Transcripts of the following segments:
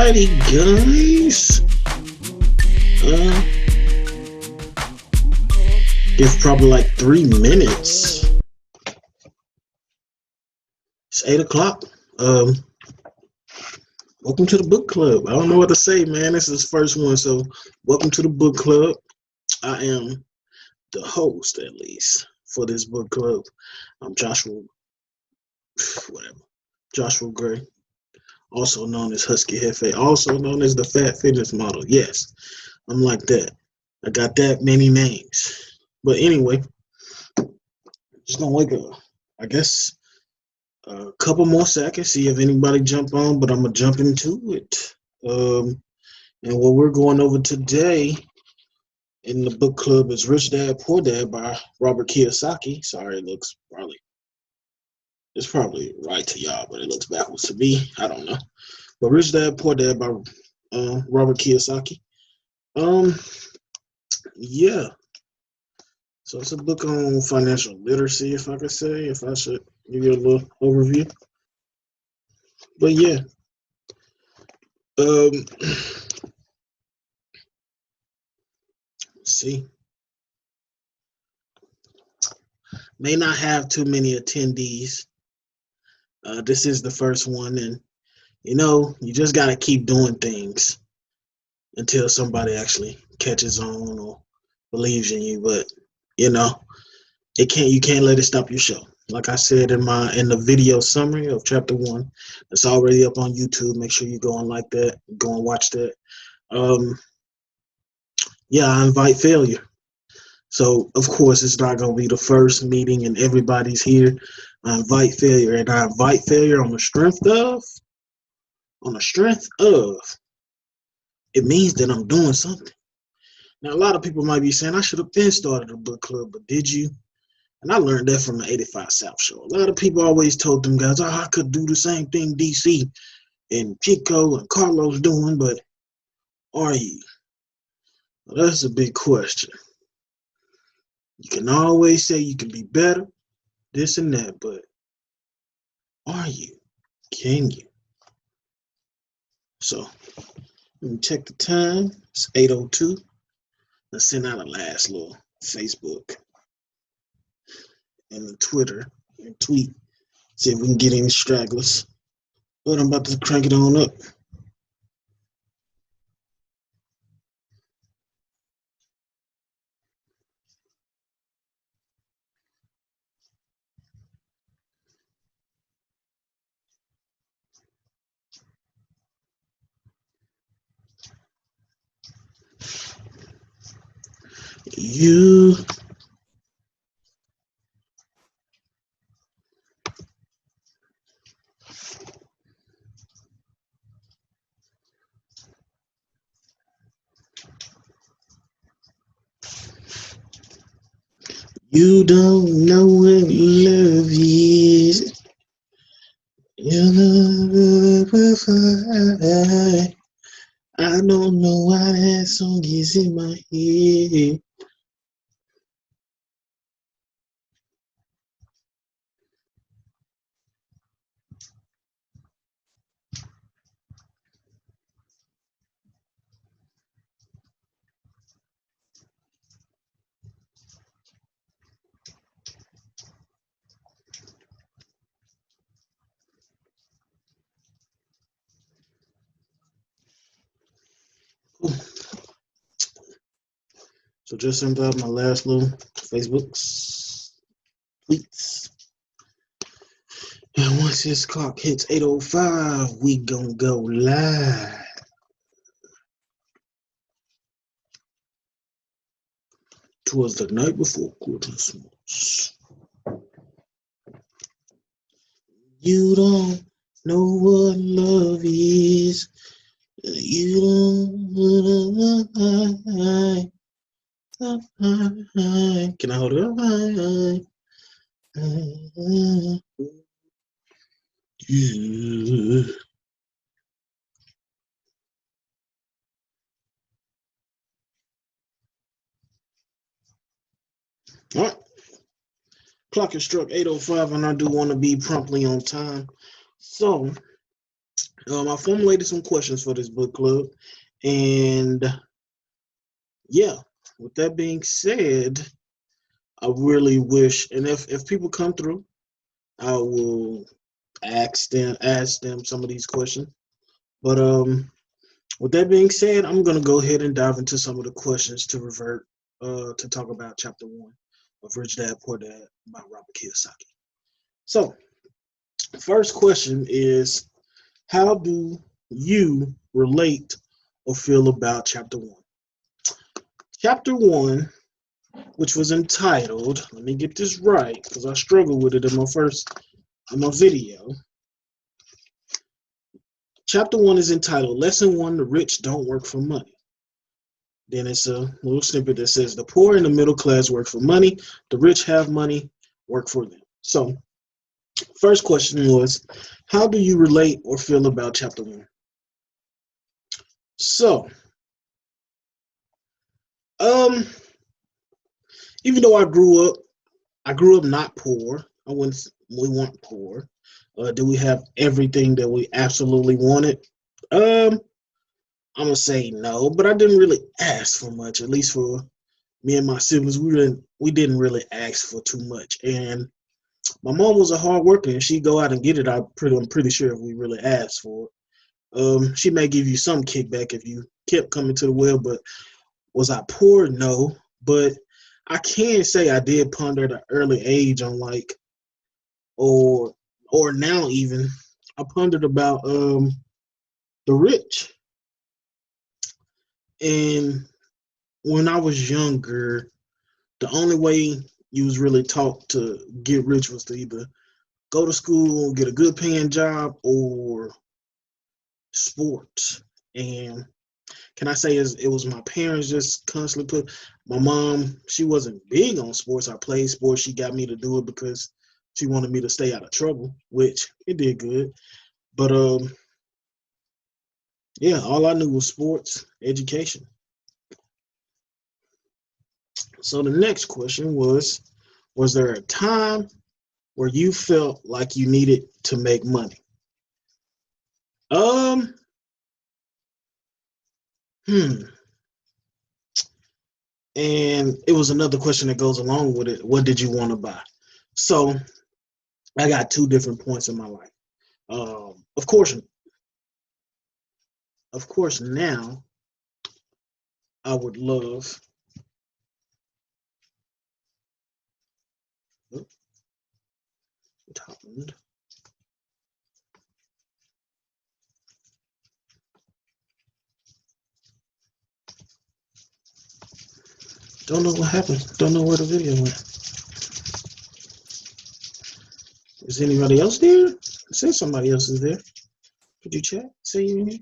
Alrighty, guys. Give probably like 3 minutes. It's 8 o'clock. Welcome to the book club. I don't know what to say, man. This is the first one, so welcome to the book club. I am the host, at least, for this book club. I'm Joshua Gray, also known as Husky Hefe, also known as the Fat Fitness Model. Yes, I'm like that. I got that many names. But anyway, just gonna wake up. I guess a couple more seconds, see if anybody jump on, but I'm gonna jump into it. And what we're going over today in the book club is Rich Dad Poor Dad by Robert Kiyosaki. Sorry, it's probably right to y'all, but it looks backwards to me. I don't know. But Rich Dad Poor Dad by Robert Kiyosaki. Yeah. So it's a book on financial literacy, if I could say, if I should give you a little overview. But yeah. Let's see. May not have too many attendees. This is the first one, and you just got to keep doing things until somebody actually catches on or believes in you. But you can't let it stop your show. Like I said in the video summary of chapter 1, it's already up on YouTube. Make sure you go and like that, go and watch that. I invite failure. So of course it's not gonna be the first meeting and everybody's here. I invite failure, and I invite failure on the strength of it means that I'm doing something. Now a lot of people might be saying I should have been started a book club, but did you? And I learned that from the 85 South show. A lot of people always told them guys, I could do the same thing DC and Chico and Carlos doing, but are you? Well, that's a big question. You can always say you can be better, this and that, but are you? Can you? So let me check the time. It's 8:02. Let's send out a last little Facebook and the Twitter and tweet. See if we can get any stragglers. But I'm about to crank it on up. You don't know what love is. Your love will fly. I don't know why that song is in my head. So just sent out my last little Facebook's tweets. And once this clock hits 8:05, we gonna go live. Twas the night before Christmas. You don't know what love is. You don't know. Can I hold it? Yeah. All right. Clock is struck 8:05, and I do want to be promptly on time. So I formulated some questions for this book club, and yeah, with that being said, I really wish, and if people come through, I will ask them some of these questions. But with that being said, I'm gonna go ahead and dive into some of the questions to revert to talk about chapter 1 of Rich Dad Poor Dad by Robert Kiyosaki. So, first question is, how do you relate or feel about chapter 1? Chapter 1, which was entitled, let me get this right because I struggled with it in my video. Chapter 1 is entitled Lesson 1: The Rich Don't Work for Money. Then it's a little snippet that says the poor and the middle class work for money, the rich have money, work for them. So, first question was, how do you relate or feel about chapter 1? So, even though I grew up not poor. We weren't poor. Do we have everything that we absolutely wanted? I'm gonna say no, but I didn't really ask for much. At least for me and my siblings, we didn't really ask for too much. And my mom was a hard worker, and she'd go out and get it. I'm pretty sure if we really asked for it, she may give you some kickback if you kept coming to the well. But was I poor? No, but I can say I did ponder at an early age on or now even I pondered about the rich. And when I was younger, the only way you was really taught to get rich was to either go to school, get a good paying job, or sports. And can I say it was my parents just constantly put my mom, she wasn't big on sports. I played sports. She got me to do it because she wanted me to stay out of trouble, which it did good. But yeah, all I knew was sports, education. So the next question was there a time where you felt like you needed to make money? Um, hmm. And it was another question that goes along with it. What did you want to buy? So I got two different points in my life. Of course, now I would love. Oh, it happened. Don't know what happened. Don't know where the video went. Is anybody else there? It says somebody else is there. Could you check? Say you in here?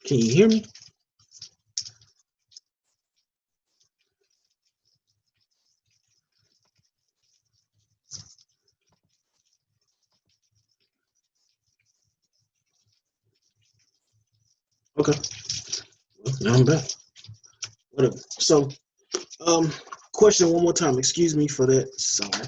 Can you hear me? Okay. Well, now I'm back. Whatever. So, um, question one more time. Excuse me for that. Sorry.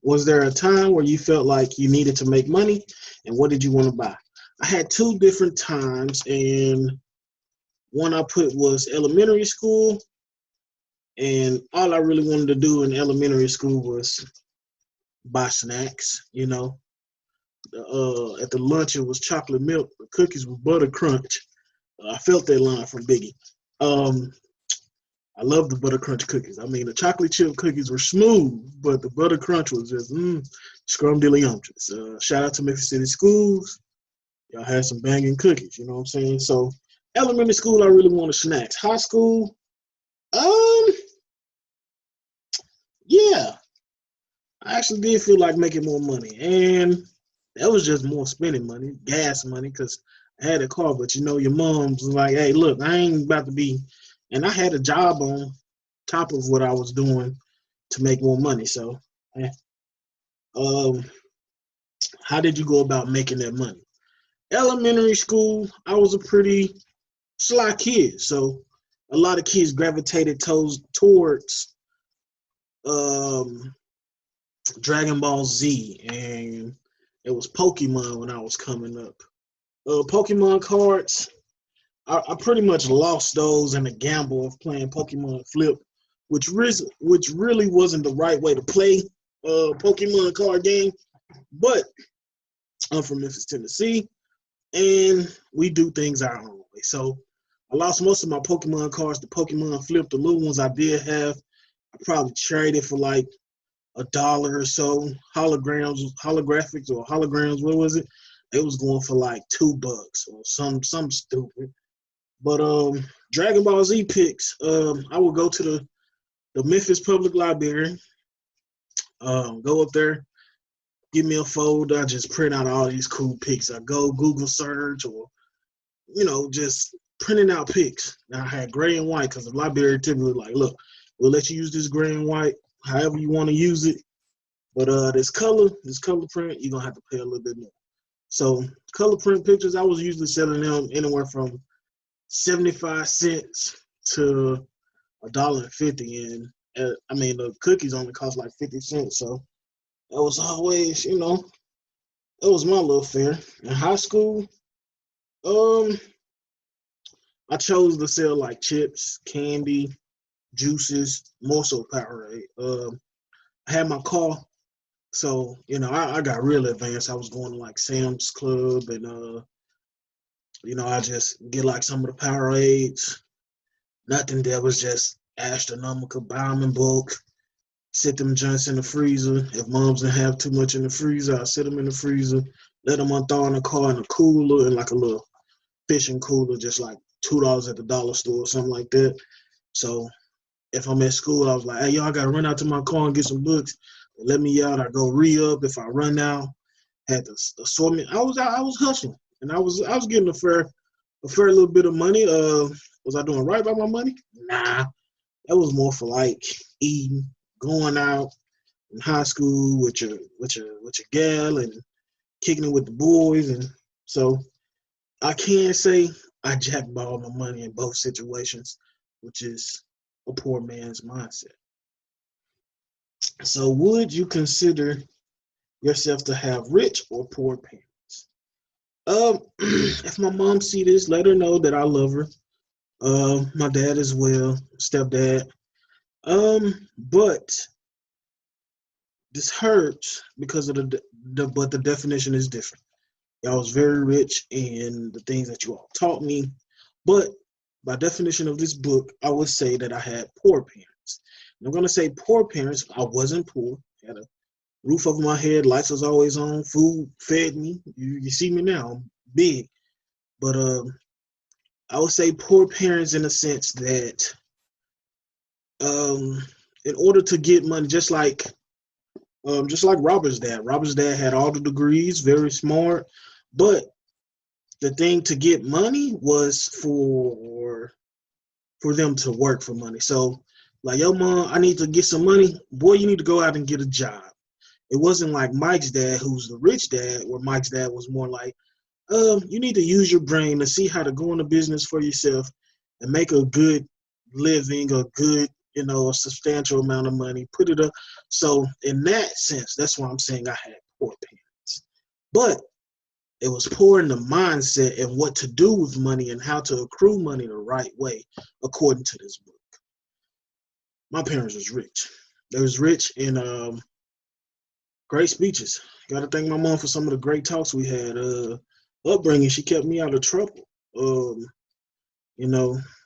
Was there a time where you felt like you needed to make money, and what did you want to buy? I had two different times, and one I put was elementary school, and all I really wanted to do in elementary school was buy snacks. At the lunch it was chocolate milk, the cookies with butter crunch. I felt that line from Biggie. Um, I love the butter crunch cookies. I mean, the chocolate chip cookies were smooth, but the butter crunch was just scrumdiddlyumptious. Shout out to Memphis City Schools. Y'all had some banging cookies. You know what I'm saying? So, elementary school, I really wanted snacks. High school, um, yeah, I actually did feel like making more money, and that was just more spending money, gas money, because I had a car. But your mom's like, "Hey, look, I ain't about to be," and I had a job on top of what I was doing to make more money. So, um, how did you go about making that money? Elementary school, I was a pretty sly kid, so a lot of kids gravitated towards um, Dragon Ball Z and It was Pokemon when I was coming up. Pokemon cards, I pretty much lost those in the gamble of playing Pokemon Flip, which really wasn't the right way to play a Pokemon card game. But I'm from Memphis, Tennessee, and we do things our own way. So I lost most of my Pokemon cards to Pokemon Flip. The little ones I did have, I probably traded for like $1 or so. Holographics or holograms. What was it? It was going for like $2 or some stupid. But Dragon Ball Z picks. I would go to the Memphis Public Library. Go up there, give me a folder. I just print out all these cool pics. I go Google search or just printing out pics. Now I had gray and white because the library typically like, look, we'll let you use this gray and white however you want to use it. But this color print, you're gonna have to pay a little bit more. So color print pictures, I was usually selling them anywhere from 75 cents to $1.50, and I mean the cookies only cost like 50 cents. So that was always, that was my little fare. In high school, I chose to sell like chips, candy, juices, more so Powerade. I had my car, so I got real advanced. I was going to like Sam's Club, and I just get like some of the Powerades. Nothing that was just astronomical. Buy them in bulk. Sit them joints in the freezer. If moms didn't have too much in the freezer, I sit them in the freezer. Let them unthaw in the car in a cooler, and like a little fishing cooler, just like $2 at the dollar store or something like that. So if I'm at school, I was like, hey, y'all got to run out to my car and get some books. Let me out. I go re-up. If I run out, had the assortment. I was hustling, and I was getting a fair little bit of money. Was I doing right by my money? Nah, that was more for like eating, going out in high school with your gal and kicking it with the boys, and so I can say I jackballed my money in both situations, which is a poor man's mindset. So would you consider yourself to have rich or poor parents? If my mom see this, let her know that I love her. My dad as well, stepdad. But this hurts because of but the definition is different. Y'all was very rich in the things that you all taught me, but by definition of this book, I would say that I had poor parents. And I'm gonna say poor parents. I wasn't poor. I had a roof over my head, lights was always on, food fed me. You see me now, I'm big, but I would say poor parents in the sense that in order to get money, just like Robert's dad. Robert's dad had all the degrees, very smart, but the thing to get money was for them to work for money. So, like, yo, mom, I need to get some money. Boy, you need to go out and get a job. It wasn't like Mike's dad, who's the rich dad, where Mike's dad was more like, you need to use your brain to see how to go into business for yourself and make a good living, a good, a substantial amount of money, put it up. So in that sense, that's why I'm saying I had poor parents. But it was poor in the mindset and what to do with money and how to accrue money the right way, according to this book. My parents was rich. They was rich in great speeches. Got to thank my mom for some of the great talks we had. Upbringing, she kept me out of trouble.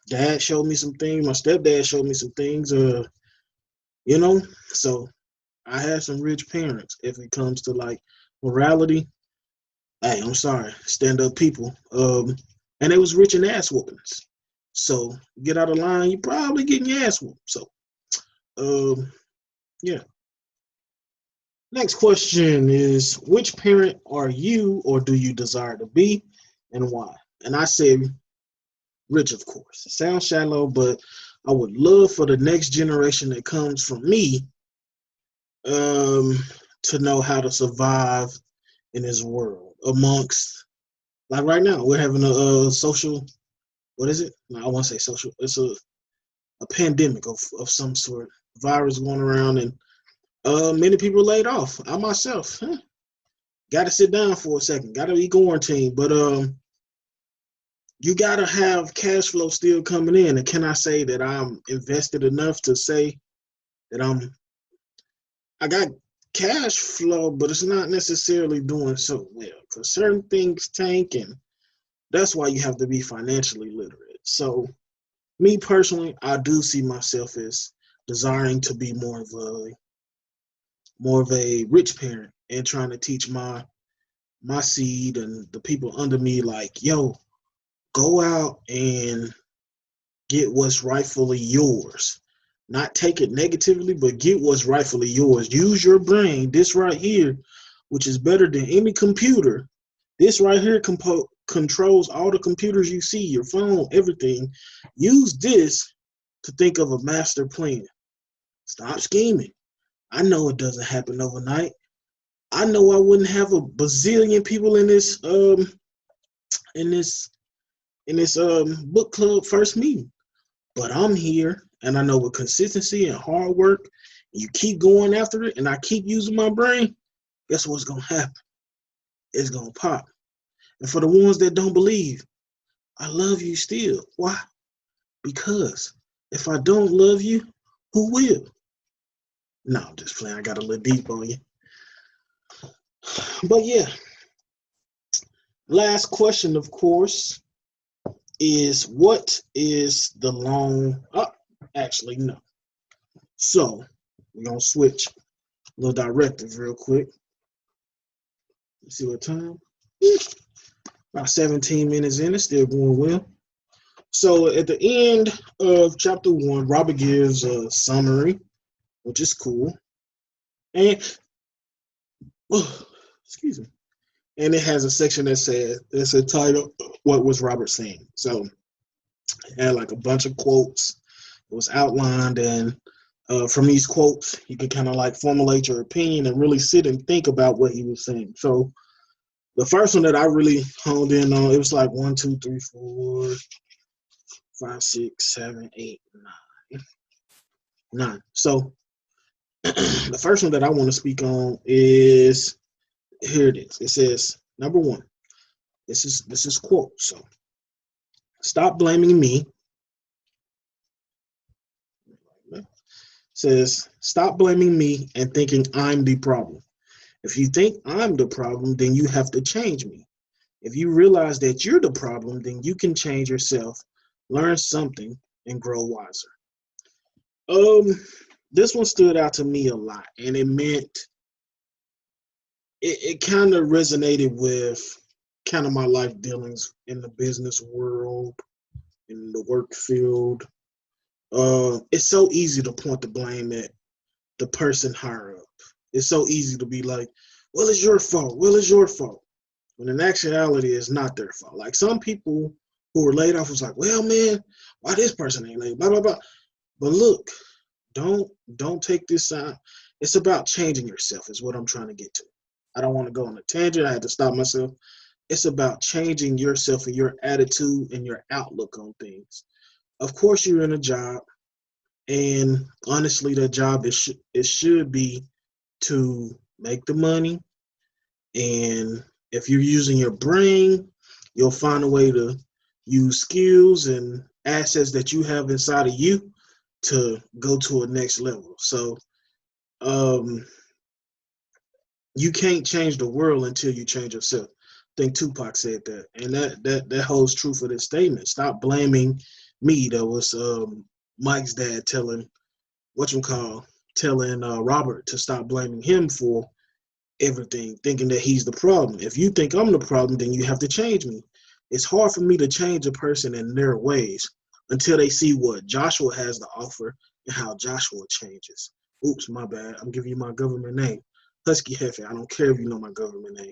Dad showed me some things. My stepdad showed me some things. So I had some rich parents. If it comes to like morality, hey, I'm sorry, stand up people. And they was rich in ass whoopings. So get out of line, you probably getting your ass whooped. So, yeah. Next question is, which parent are you or do you desire to be, and why? And I say rich, of course. It sounds shallow, but I would love for the next generation that comes from me to know how to survive in this world amongst, like right now, we're having a social, what is it? No, I won't say social. It's a pandemic of some sort, virus going around, and many people laid off. I myself Got to sit down for a second. Got to be quarantined. But you got to have cash flow still coming in. And can I say that I'm invested enough to say that I got cash flow, but it's not necessarily doing so well because certain things tank, and that's why you have to be financially literate. So me personally, I do see myself as desiring to be more of a rich parent and trying to teach my seed and the people under me, like, yo, go out and get what's rightfully yours. Not take it negatively, but get what's rightfully yours. Use your brain. This right here, which is better than any computer. This right here controls all the computers you see, your phone, everything. Use this to think of a master plan. Stop scheming. I know it doesn't happen overnight. I know I wouldn't have a bazillion people in this book club first meeting. But I'm here, and I know with consistency and hard work, you keep going after it, and I keep using my brain, guess what's going to happen? It's going to pop. And for the ones that don't believe, I love you still. Why? Because if I don't love you, who will? No, I'm just playing. I got a little deep on you. But yeah, last question, of course, is what is the long... actually, no. So we're going to switch a little directive real quick. Let's see what time. About 17 minutes in, it's still going well. So at the end of chapter 1, Robert gives a summary, which is cool. And, excuse me. And it has a section that says, it's a title, What Was Robert Saying? So it had like a bunch of quotes. It was outlined, and from these quotes, you can kind of like formulate your opinion and really sit and think about what he was saying. So the first one that I really honed in on, it was like 1, 2, 3, 4, 5, 6, 7, 8, 9. So the first one that I want to speak on is, here it is. It says, number 1, this is quote. So stop blaming me. It says, stop blaming me and thinking I'm the problem. If you think I'm the problem, then you have to change me. If you realize that you're the problem, then you can change yourself, learn something, and grow wiser. This one stood out to me a lot, and it meant it kind of resonated with kind of my life dealings in the business world, in the work field. It's so easy to point the blame at the person higher up. It's so easy to be like, well, it's your fault. Well, it's your fault. When in actuality, it's not their fault. Like some people who were laid off was like, well, man, why this person ain't laid, blah, blah, blah. But look, don't take this side. It's about changing yourself is what I'm trying to get to. I don't want to go on a tangent. I had to stop myself. It's about changing yourself and your attitude and your outlook on things. Of course, you're in a job, and honestly, that job it should be to make the money. And if you're using your brain, you'll find a way to use skills and assets that you have inside of you to go to a next level. So you can't change the world until you change yourself. I think Tupac said that. And that holds true for this statement. Stop blaming me. That was Mike's dad telling Robert to stop blaming him for everything, thinking that he's the problem. If you think I'm the problem, then you have to change me. It's hard for me to change a person in their ways until they see what Joshua has to offer and how Joshua changes. Oops, my bad. I'm giving you my government name. Husky Hefe. I don't care if you know my government name.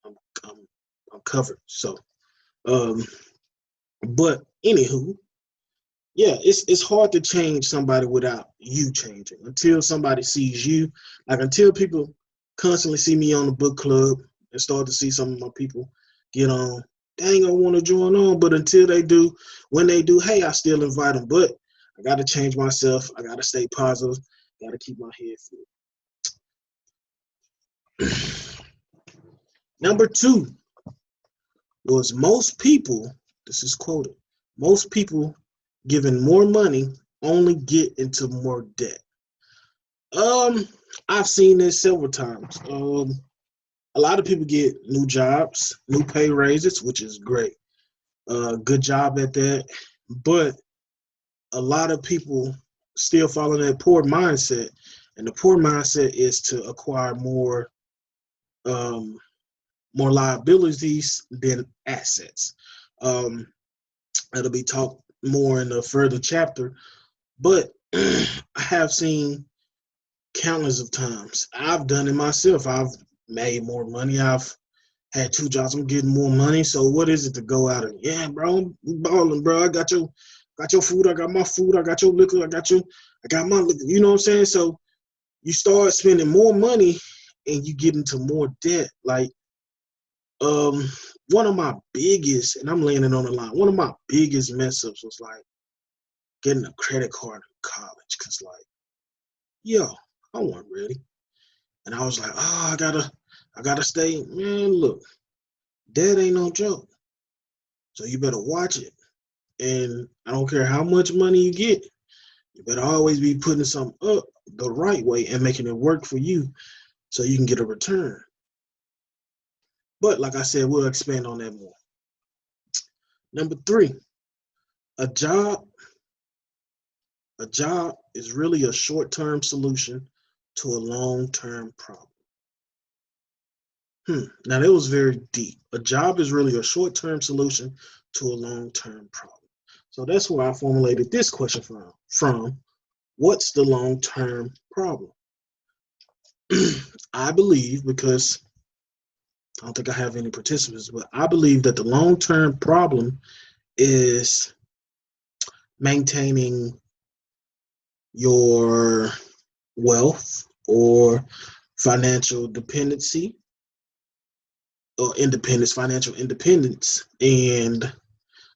I'm covered. So, but anywho, yeah, it's hard to change somebody without you changing. Until somebody sees you, like until people constantly see me on the book club and start to see some of my people get on, they ain't gonna want to join on. But until they do, when they do, hey, I still invite them. But I got to change myself. I got to stay positive. Got to keep my head full. Number 2 was most people, this is quoted, most people given more money only get into more debt. I've seen this several times. A lot of people get new jobs, new pay raises, which is great. Good job at that. But a lot of people still fall in that poor mindset, and the poor mindset is to acquire more liabilities than assets. That'll be talked more in a further chapter, but I have seen countless of times. I've done it myself. I've made more money. I've had 2 jobs. I'm getting more money. So what is it to go out and, yeah, bro, I'm balling, bro. I got your food. I got my food. I got your liquor. I got my liquor. You know what I'm saying? So you start spending more money and you get into more debt. Like, one of my biggest, and I'm landing on the line, one of my biggest mess ups was like getting a credit card in college. Cause like, yo, I wasn't ready. And I was like, oh, I gotta stay. Man, look, debt ain't no joke. So you better watch it. And I don't care how much money you get, you better always be putting something up the right way and making it work for you so you can get a return. But like I said, we'll expand on that more. Number 3, a job is really a short-term solution to a long-term problem. Now that was very deep. A job is really a short-term solution to a long-term problem. So that's where I formulated this question from what's the long-term problem? I believe, because I don't think I have any participants, but I believe that the long-term problem is maintaining your wealth or financial dependency or independence, financial independence, and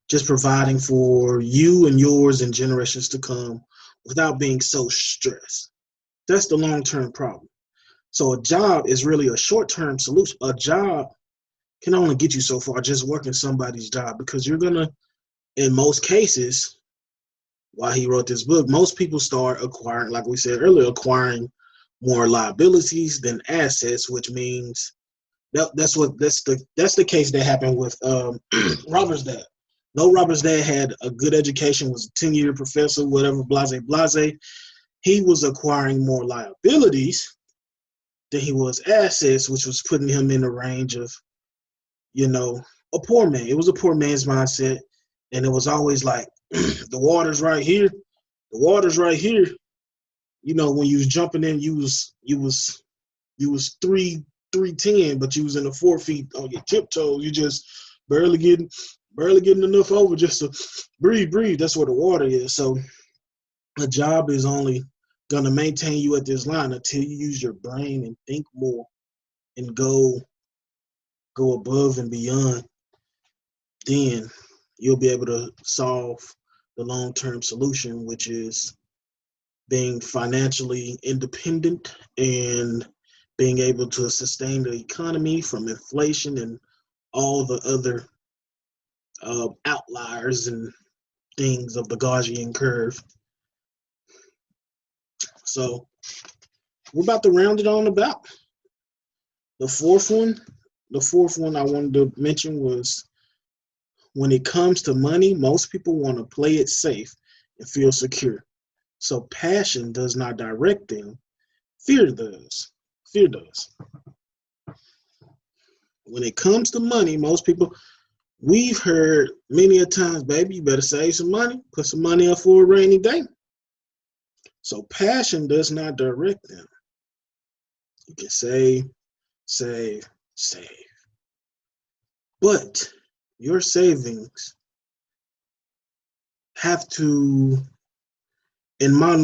just providing for you and yours and generations to come without being so stressed. That's the long-term problem. So a job is really a short-term solution. A job can only get you so far, just working somebody's job, because you're going to, in most cases, while he wrote this book, most people start acquiring, like we said earlier, acquiring more liabilities than assets, which means that's the case that happened with Robert's dad. No, Robert's dad had a good education, was a 10-year professor, whatever, blase. He was acquiring more liabilities than he was assets, which was putting him in the range of, a poor man. It was a poor man's mindset, and it was always like, the water's right here. The water's right here. When you was jumping in, you was 310, but you was in the 4 feet on your tiptoes. You just barely getting enough over just to breathe. That's where the water is. So a job is only gonna maintain you at this line until you use your brain and think more and go above and beyond. Then you'll be able to solve the long-term solution, which is being financially independent and being able to sustain the economy from inflation and all the other outliers and things of the Gaussian curve. So we're about to round it on about. The fourth one I wanted to mention was, when it comes to money, most people want to play it safe and feel secure. So passion does not direct them. Fear does. Fear does. When it comes to money, most people, we've heard many a times, baby, you better save some money, put some money up for a rainy day. So passion does not direct them. You can save. But your savings have to, in my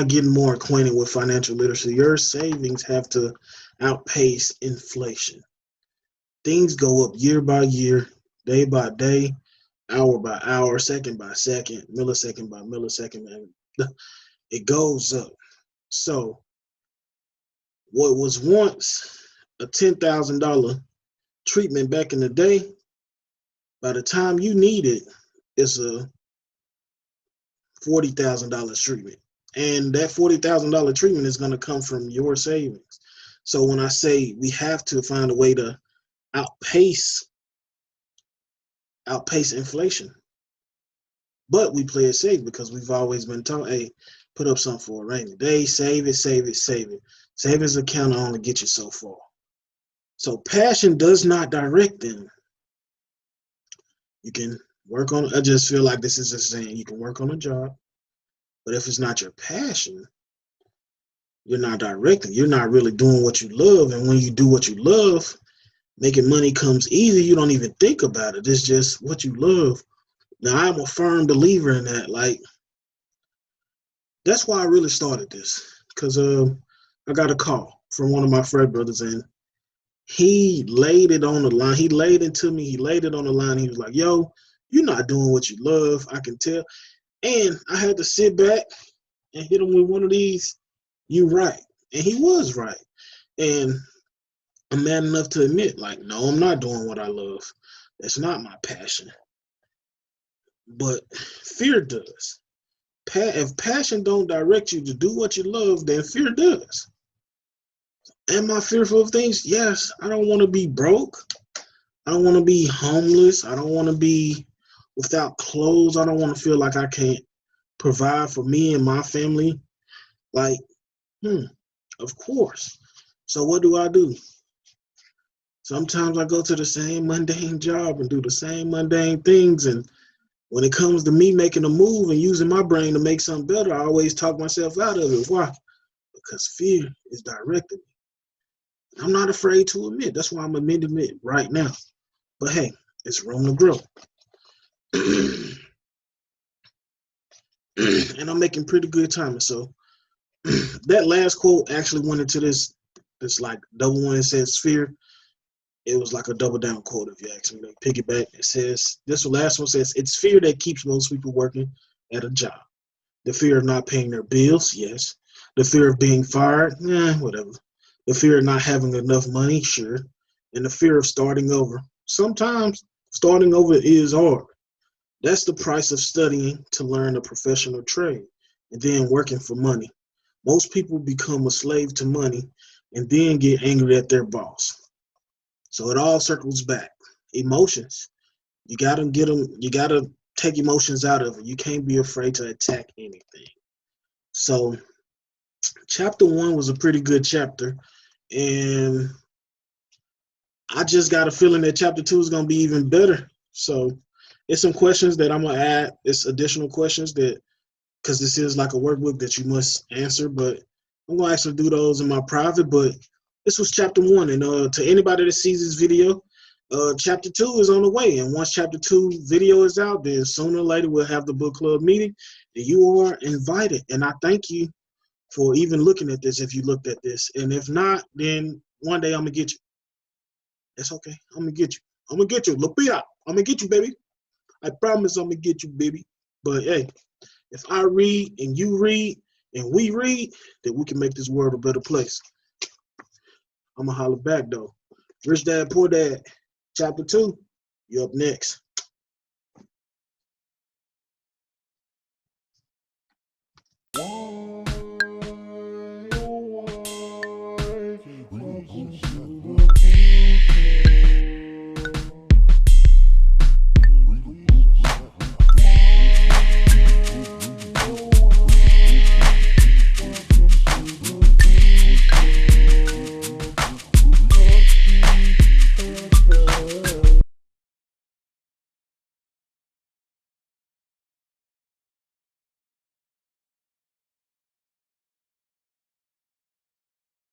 getting more acquainted with financial literacy, your savings have to outpace inflation. Things go up year by year, day by day, hour by hour, second by second, millisecond by millisecond, and it goes up. So what was once a $10,000 treatment back in the day, by the time you need it, it's a $40,000 treatment. And that $40,000 treatment is going to come from your savings. So when I say we have to find a way to outpace inflation, but we play it safe because we've always been taught, hey, put up something for a rainy day, save it, save it, save it. Savings account will only get you so far. So passion does not direct them. You can work on, I just feel like this is a saying, you can work on a job, but if it's not your passion, you're not directing. You're not really doing what you love. And when you do what you love, making money comes easy. You don't even think about it. It's just what you love. Now, I'm a firm believer in that. Like, that's why I really started this. Because I got a call from one of my frat brothers, and he laid it on the line. He laid it to me. He laid it on the line. He was like, yo, you're not doing what you love. I can tell. And I had to sit back and hit him with one of these, you right. And he was right. And I'm man enough to admit, like, no, I'm not doing what I love. That's not my passion. But fear does. If passion don't direct you to do what you love, then fear does. Am I fearful of things? Yes. I don't want to be broke. I don't want to be homeless. I don't want to be without clothes. I don't want to feel like I can't provide for me and my family. Like, of course. So what do? Sometimes I go to the same mundane job and do the same mundane things. And when it comes to me making a move and using my brain to make something better, I always talk myself out of it. Why? Because fear is directing me. I'm not afraid to admit. That's why I'm admitting it right now. But hey, it's room to grow. And I'm making pretty good timing. So that last quote actually went into this like double one. It says fear. It was like a double down quote, if you ask me. Like, pick it back. It says, this last one says, it's fear that keeps most people working at a job. The fear of not paying their bills, yes. The fear of being fired, whatever. The fear of not having enough money, sure. And the fear of starting over. Sometimes starting over is hard. That's the price of studying to learn a professional trade and then working for money. Most people become a slave to money and then get angry at their boss. So it all circles back. Emotions. You gotta get them. You gotta take emotions out of it. You can't be afraid to attack anything. So chapter 1 was a pretty good chapter, and I just got a feeling that chapter 2 is gonna be even better. So it's some questions that I'm gonna add. It's additional questions that, because this is like a workbook that you must answer, but I'm gonna actually do those in my private. But this was chapter 1, and to anybody that sees this video, chapter 2 is on the way. And once chapter 2 video is out, then sooner or later we'll have the book club meeting, and you are invited. And I thank you for even looking at this if you looked at this. And if not, then one day I'm gonna get you. That's okay. I'm gonna get you. I'm gonna get you. Lupita, I'm gonna get you, baby. I promise I'm gonna get you, baby. But hey, if I read and you read and we read, then we can make this world a better place. I'm gonna holler back though. Rich Dad, Poor Dad, chapter 2. You up next.